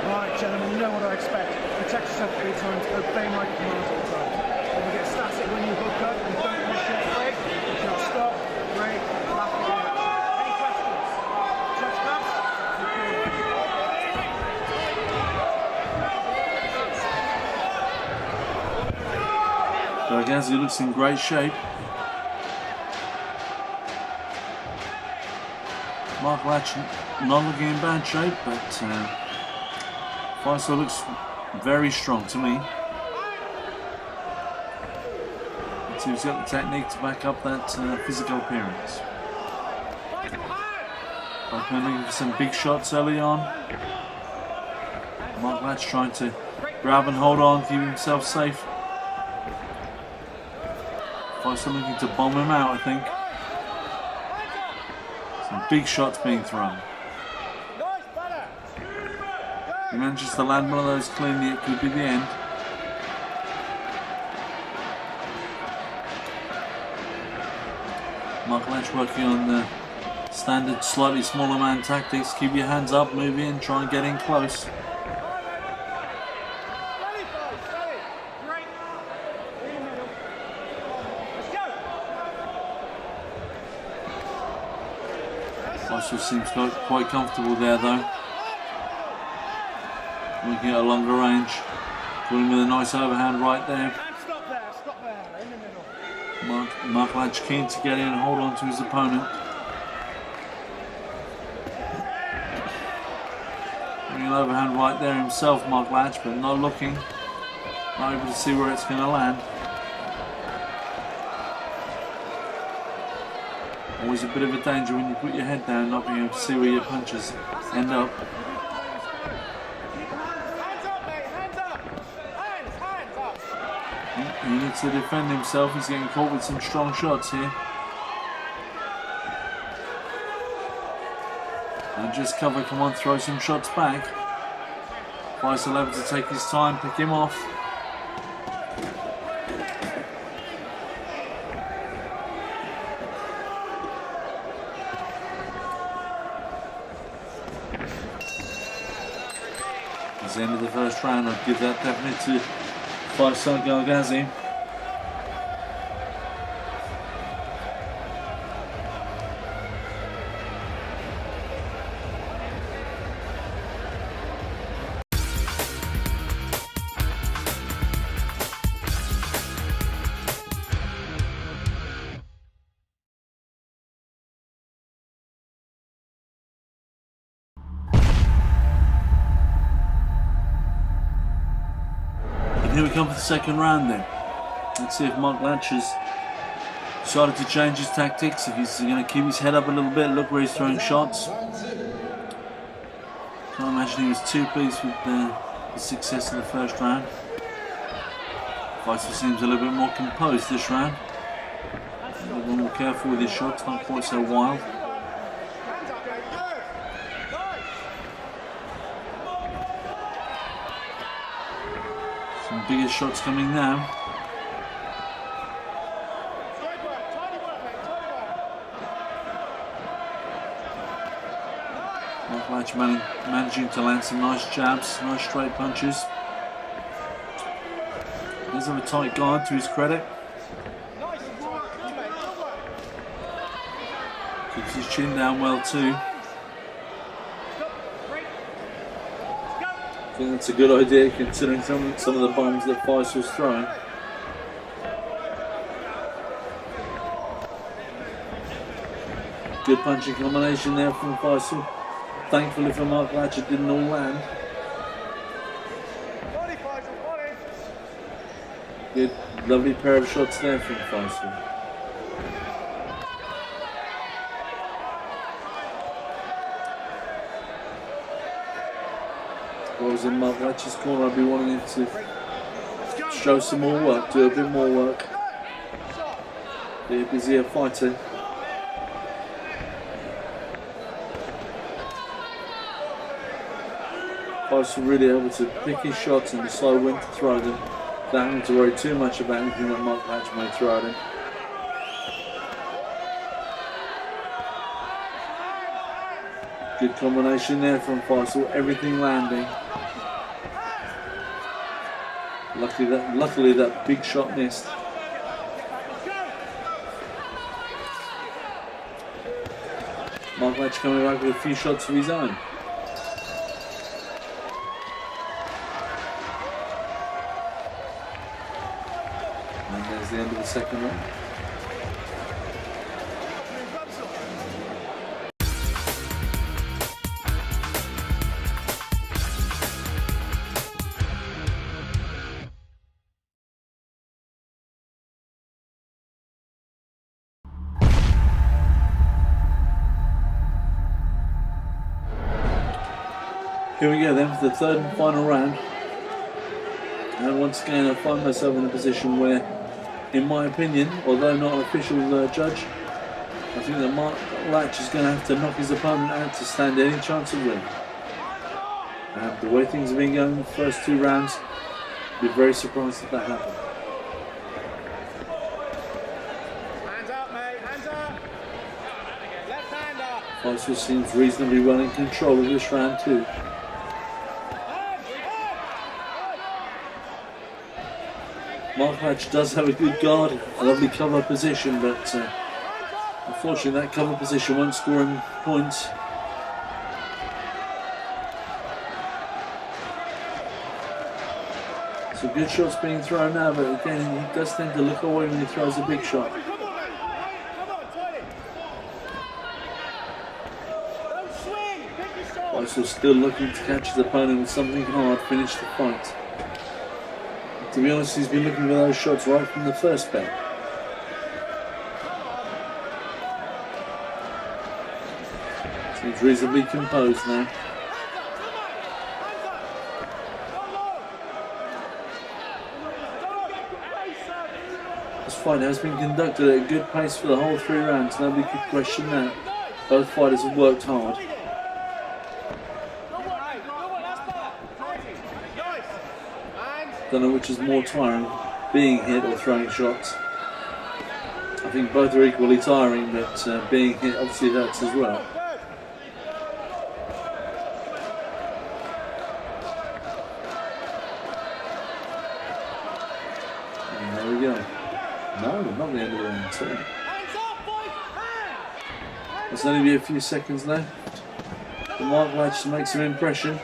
Right, gentlemen, you know what I expect. Protect yourself 3 times, obey my commands all the time. When you get static when you hook up, you don't initiate break, you cannot stop, break, back in action. Any questions? Touch pass? Ghazghazi looks in great shape. Latch not looking in bad shape, but Faisel looks very strong to me. So he's got the technique to back up that physical appearance. Looking for some big shots early on. Latch trying to grab and hold on, keep himself safe. Faisel looking to bomb him out, I think. Some big shots being thrown. He manages to land one of those cleanly, it could be the end. Latch working on the standard slightly smaller man tactics. Keep your hands up, move in, try and get in close. Faisel seems quite comfortable there though. Looking at a longer range. Pulling with a nice overhand right there. Stop there, in the middle. Latch keen to get in and hold on to his opponent. Doing an overhand right there himself, Latch, but not looking. Not able to see where it's going to land. Always a bit of a danger when you put your head down, not being able to see where your punches end up. He needs to defend himself. He's getting caught with some strong shots here. And just cover, come on, throw some shots back. Faisel able to take his time, pick him off. It's the end of the first round. I'd give that definitely to Faisel Ghazghazi. Here we come for the second round then. Let's see if Latch has decided to change his tactics, if he's going to keep his head up a little bit. Look where he's throwing shots. Can't imagine he was too pleased with the success of the first round. Faisel seems a little bit more composed this round. A little bit more careful with his shots, not quite so wild. Some bigger shots coming now. Latch managing to land some nice jabs, nice straight punches. He does have a tight guard to his credit. Keeps his chin down well too. I think that's a good idea considering some of the bombs that Faisel's throwing. Good punching combination there from Faisel. Thankfully for Latch, it didn't all land. Good, lovely pair of shots there from Faisel. If I was in Latch's corner, I'd be wanting him to show some more work, do a bit more work. Be a busier fighter. Faisel really able to pick his shots and decide when to throw them. without having to worry too much about anything that Mark Latch may throw at him. Good combination there from Faisel, everything landing. Luckily that big shot missed. Mark Latch coming back with a few shots of his own. And there's the end of the second round. Here we go then for the third and final round. And once again I find myself in a position where, in my opinion, although not an official judge, I think that Mark Latch is going to have to knock his opponent out to stand any chance of winning. And the way things have been going in the first two rounds, I'd be very surprised if that happened. Hands up, mate, hands up. Left hand up. Faisel seems reasonably well in control of this round too. Mark Latch does have a good guard, a lovely cover position, but unfortunately that cover position won't score him points. So good shots being thrown now, but again he does tend to look away when he throws a big shot. Faisel still looking to catch his opponent with something hard, finish the fight. To be honest, he's been looking for those shots right from the first bet. Seems reasonably composed now. This fight has been conducted at a good pace for the whole 3 rounds, nobody could question that. Both fighters have worked hard. Don't know which is more tiring, being hit or throwing shots. I think both are equally tiring, but being hit obviously hurts as well. And there we go. No, not the end of the round two. There's only be a few seconds left. The Mark Latch to make some impression.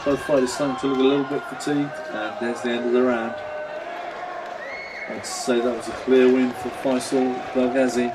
Both fighters starting to look a little bit fatigued, and there's the end of the round. I'd say that was a clear win for Faisel Ghazghazi.